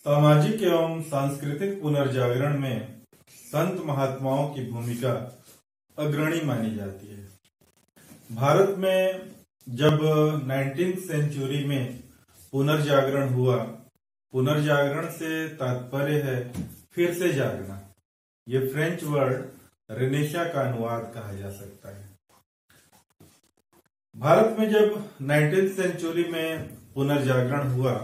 सामाजिक एवं सांस्कृतिक पुनर्जागरण में संत महात्माओं की भूमिका अग्रणी मानी जाती है। भारत में जब 19वीं सेंचुरी में पुनर्जागरण हुआ, पुनर्जागरण से तात्पर्य है फिर से जागना। ये फ्रेंच वर्ड रेनेसा का अनुवाद कहा जा सकता है। भारत में जब 19वीं सेंचुरी में पुनर्जागरण हुआ,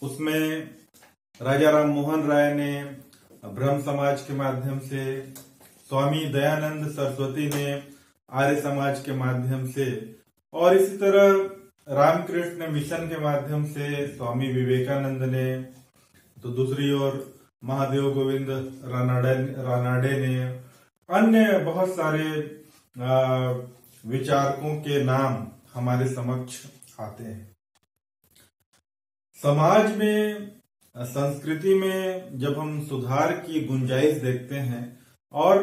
उसमें राजा राम मोहन राय ने ब्रह्म समाज के माध्यम से, स्वामी दयानंद सरस्वती ने आर्य समाज के माध्यम से, और इसी तरह रामकृष्ण मिशन के माध्यम से विश्वामी विवेकानंद ने, तो दूसरी ओर महादेव गोविंद रानाडे ने, अन्य बहुत सारे विचारकों के नाम हमारे समक्ष आते हैं। समाज में, संस्कृति में जब हम सुधार की गुंजाइश देखते हैं और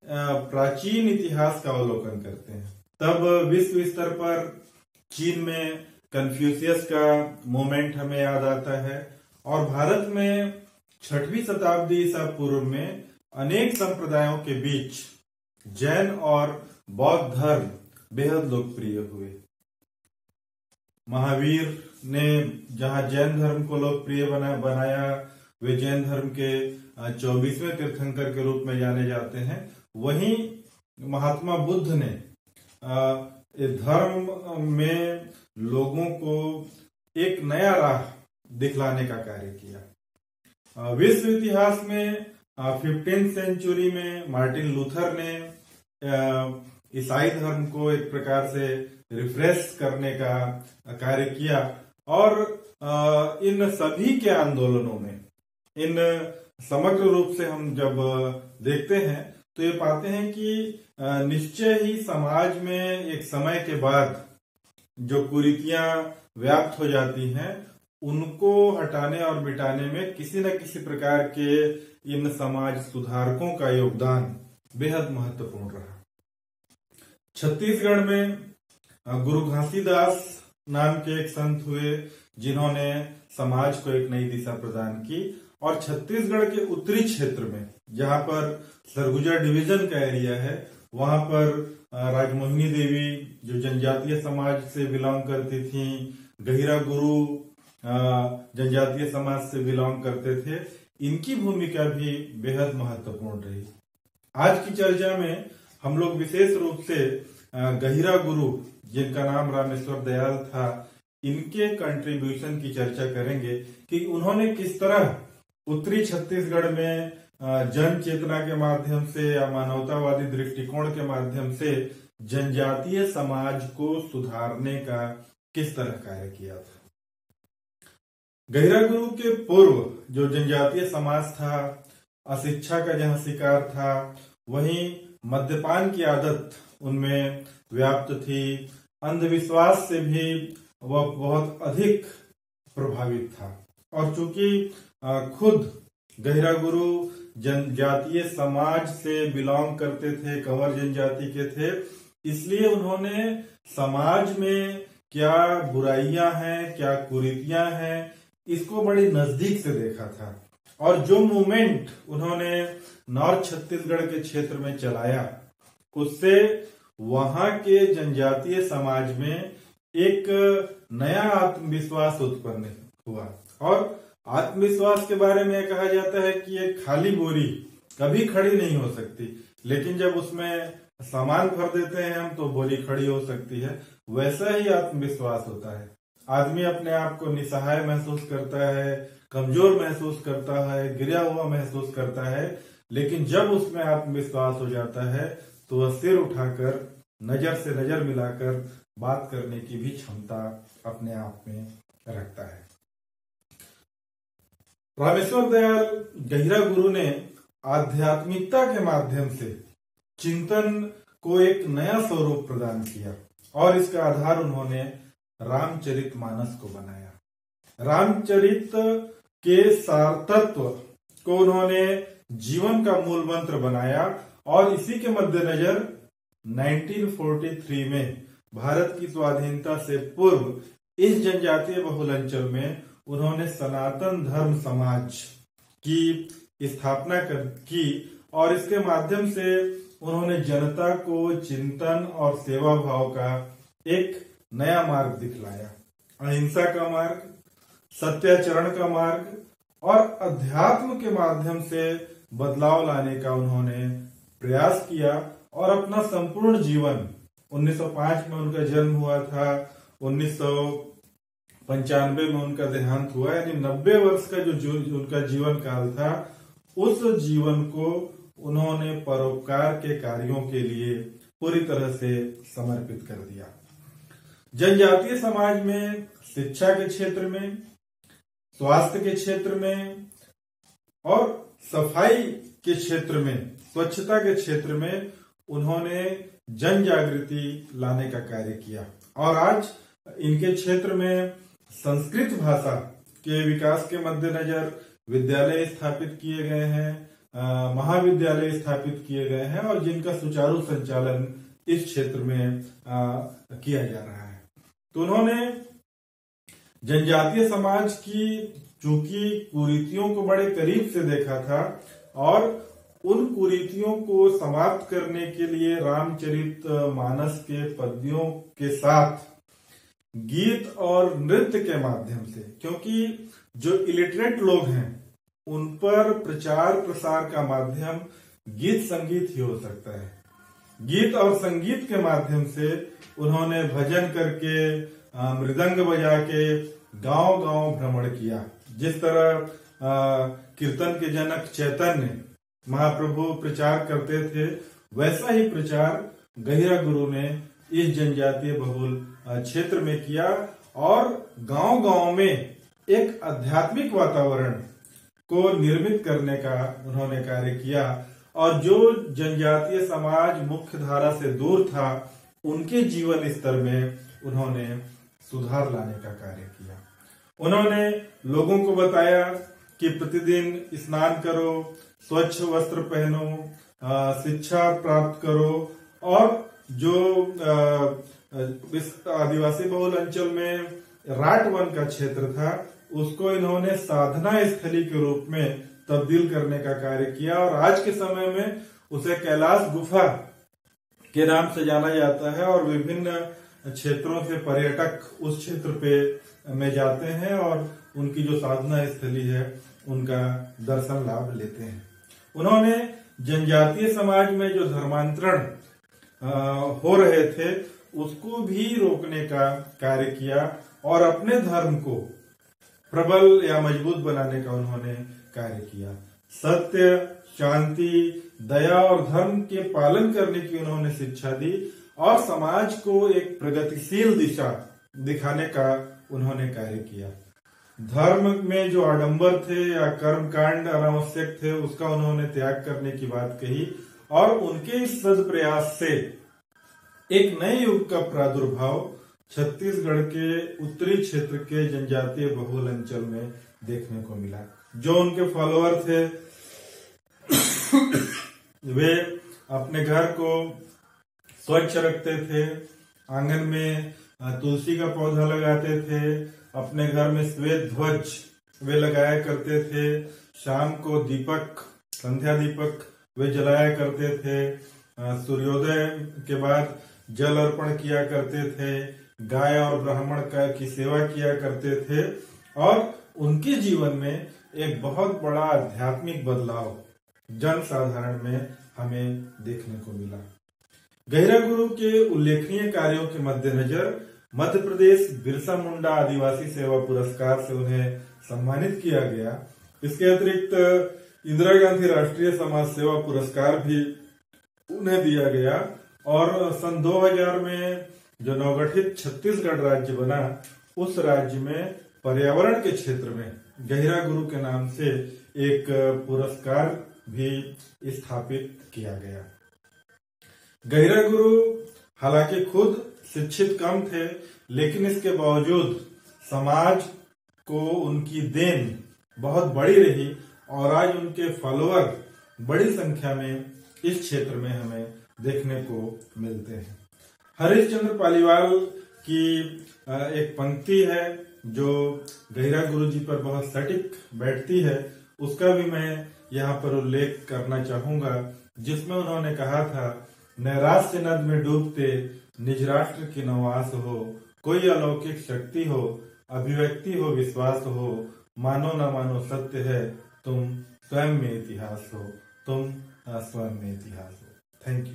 प्राचीन इतिहास का अवलोकन करते हैं, तब विश्व स्तर पर चीन में कन्फ्यूशियस का मूवमेंट हमें याद आता है, और भारत में 6वीं शताब्दी ईसा पूर्व में अनेक संप्रदायों के बीच जैन और बौद्ध धर्म बेहद लोकप्रिय हुए। महावीर ने जहां जैन धर्म को लोकप्रिय बनाया, वे जैन धर्म के 24वें तीर्थंकर के रूप में जाने जाते हैं। वहीं महात्मा बुद्ध ने धर्म में लोगों को एक नया राह दिखलाने का कार्य किया। विश्व इतिहास में 15वीं सेंचुरी में मार्टिन लूथर ने ईसाई धर्म को एक प्रकार से रिफ्रेश करने का कार्य किया, और इन सभी के आंदोलनों में, इन समग्र रूप से हम जब देखते हैं तो ये पाते हैं कि निश्चय ही समाज में एक समय के बाद जो कुरीतियां व्याप्त हो जाती हैं, उनको हटाने और मिटाने में किसी न किसी प्रकार के इन समाज सुधारकों का योगदान बेहद महत्वपूर्ण रहा। छत्तीसगढ़ में गुरु घासीदास नाम के एक संत हुए, जिन्होंने समाज को एक नई दिशा प्रदान की, और छत्तीसगढ़ के उत्तरी क्षेत्र में, जहां पर सरगुजा डिवीजन का एरिया है, वहां पर राजमोहिनी देवी जो जनजातीय समाज से बिलोंग करती थी, गहिरा गुरु जनजातीय समाज से बिलोंग करते थे, इनकी भूमिका भी बेहद महत्वपूर्ण रही। आज की चर्चा में हम लोग विशेष रूप से गहिरा गुरु, जिनका नाम रामेश्वर दयाल था, इनके कंट्रीब्यूशन की चर्चा करेंगे कि उन्होंने किस तरह उत्तरी छत्तीसगढ़ में जन चेतना के माध्यम से या मानवतावादी दृष्टिकोण के माध्यम से जनजातीय समाज को सुधारने का किस तरह कार्य किया था। गहिरा गुरु के पूर्व जो जनजातीय समाज था, अशिक्षा का जहां शिकार था, वहीं मद्यपान की आदत उनमें व्याप्त थी, अंधविश्वास से भी वह बहुत अधिक प्रभावित था, और चूंकि खुद गहिरा गुरु जनजातीय समाज से बिलोंग करते थे, कंवर जनजाति के थे, इसलिए उन्होंने समाज में क्या बुराइयां हैं, क्या कुरीतियां हैं, इसको बड़ी नजदीक से देखा था। और जो मूवमेंट उन्होंने नॉर्थ छत्तीसगढ़ के क्षेत्र में चलाया, उससे वहां के जनजातीय समाज में एक नया आत्मविश्वास उत्पन्न हुआ। और आत्मविश्वास के बारे में कहा जाता है कि एक खाली बोरी कभी खड़ी नहीं हो सकती, लेकिन जब उसमें सामान भर देते हैं हम, तो बोरी खड़ी हो सकती है। वैसा ही आत्मविश्वास होता है। आदमी अपने आप को निसहाय महसूस करता है, कमजोर महसूस करता है, गिरा हुआ महसूस करता है, लेकिन जब उसमें आत्मविश्वास हो जाता है तो वह सिर उठाकर, नजर से नजर मिलाकर बात करने की भी क्षमता अपने आप में रखता है। रामेश्वर दयाल गहिरा गुरु ने आध्यात्मिकता के माध्यम से चिंतन को एक नया स्वरूप प्रदान किया, और इसका आधार उन्होंने रामचरितमानस को बनाया। रामचरित के सार तत्व को उन्होंने जीवन का मूल मंत्र बनाया, और इसी के मद्देनजर 1943 में भारत की स्वाधीनता से पूर्व इस जनजातीय बहुल अंचल में उन्होंने सनातन धर्म समाज की स्थापना की और इसके माध्यम से उन्होंने जनता को चिंतन और सेवा भाव का एक नया मार्ग दिखलाया। अहिंसा का मार्ग, सत्याचरण का मार्ग और अध्यात्म के माध्यम से बदलाव लाने का उन्होंने प्रयास किया और अपना संपूर्ण जीवन 1905 में उनका जन्म हुआ था, 1995 में उनका देहांत हुआ, यानी 90 वर्ष का जो उनका जीवन काल था, उस जीवन को उन्होंने परोपकार के कार्यों के लिए पूरी तरह से समर्पित कर दिया। जनजातीय समाज में शिक्षा के क्षेत्र में, स्वास्थ्य के क्षेत्र में और सफाई के क्षेत्र में, स्वच्छता के क्षेत्र में उन्होंने जन जागृति लाने का कार्य किया और आज इनके क्षेत्र में संस्कृत भाषा के विकास के मद्देनजर विद्यालय स्थापित किए गए हैं, महाविद्यालय स्थापित किए गए हैं और जिनका सुचारू संचालन इस क्षेत्र में किया जा रहा है। तो उन्होंने जनजातीय समाज की चूंकि कुरीतियों को बड़े करीब से देखा था और उन कुरीतियों को समाप्त करने के लिए रामचरित मानस के पद्यों के साथ गीत और नृत्य के माध्यम से, क्योंकि जो इलिटरेट लोग हैं उन पर प्रचार प्रसार का माध्यम गीत संगीत ही हो सकता है। गीत और संगीत के माध्यम से उन्होंने भजन करके, मृदंग बजा के गांव गांव भ्रमण किया। जिस तरह कीर्तन के जनक चैतन्य महाप्रभु प्रचार करते थे, वैसा ही प्रचार गहिरा गुरु ने इस जनजातीय बहुल क्षेत्र में किया और गांव गांव में एक आध्यात्मिक वातावरण को निर्मित करने का उन्होंने कार्य किया और जो जनजातीय समाज मुख्य धारा से दूर था, उनके जीवन स्तर में उन्होंने सुधार लाने का कार्य किया। उन्होंने लोगों को बताया कि प्रतिदिन स्नान करो, स्वच्छ वस्त्र पहनो, शिक्षा प्राप्त करो और जो इस आदिवासी बहुल अंचल में राट वन का क्षेत्र था, उसको इन्होंने साधना स्थली के रूप में तब्दील करने का कार्य किया और आज के समय में उसे कैलाश गुफा के नाम से जाना जाता है और विभिन्न क्षेत्रों से पर्यटक उस क्षेत्र पे में जाते हैं और उनकी जो साधना स्थली है उनका दर्शन लाभ लेते हैं। उन्होंने जनजातीय समाज में जो धर्मांतरण हो रहे थे उसको भी रोकने का कार्य किया और अपने धर्म को प्रबल या मजबूत बनाने का उन्होंने कार्य किया। सत्य, शांति, दया और धर्म के पालन करने की उन्होंने शिक्षा दी और समाज को एक प्रगतिशील दिशा दिखाने का उन्होंने कार्य किया। धर्म में जो आडंबर थे या कर्मकांड अनावश्यक थे, उसका उन्होंने त्याग करने की बात कही और उनके इस सद प्रयास से एक नए युग का प्रादुर्भाव छत्तीसगढ़ के उत्तरी क्षेत्र के जनजातीय बहुल अंचल में देखने को मिला। जो उनके फॉलोअर थे वे अपने घर को स्वच्छ रखते थे, आंगन में तुलसी का पौधा लगाते थे, अपने घर में श्वेत ध्वज वे लगाया करते थे, शाम को दीपक, संध्या दीपक वे जलाया करते थे, सूर्योदय के बाद जल अर्पण किया करते थे, गाय और ब्राह्मण की सेवा किया करते थे और उनके जीवन में एक बहुत बड़ा आध्यात्मिक बदलाव जन साधारण में हमें देखने को मिला। गहिरा गुरु के उल्लेखनीय कार्यों के मद्देनजर मध्य प्रदेश बिरसा मुंडा आदिवासी सेवा पुरस्कार से उन्हें सम्मानित किया गया। इसके अतिरिक्त इंदिरा गांधी राष्ट्रीय समाज सेवा पुरस्कार भी उन्हें दिया गया और सन 2000 में जो नवगठित छत्तीसगढ़ राज्य बना, उस राज्य में पर्यावरण के क्षेत्र में गहिरा गुरु के नाम से एक पुरस्कार भी स्थापित किया गया। गहिरा गुरु हालांकि खुद शिक्षित कम थे, लेकिन इसके बावजूद समाज को उनकी देन बहुत बड़ी रही और आज उनके फॉलोअर बड़ी संख्या में इस क्षेत्र में हमें देखने को मिलते हैं। हरीश चंद्र पालीवाल की एक पंक्ति है, जो गहिरा गुरु जी पर बहुत सटीक बैठती है, उसका भी मैं यहाँ पर उल्लेख करना चाहूंगा, जिसमें उन्होंने कहा था, नैराश्य नद में डूबते निज राष्ट्र की नवास हो, कोई अलौकिक शक्ति हो, अभिव्यक्ति हो, विश्वास हो, मानो न मानो सत्य है, तुम स्वयं में इतिहास हो, तुम स्वयं में इतिहास हो। Thank you.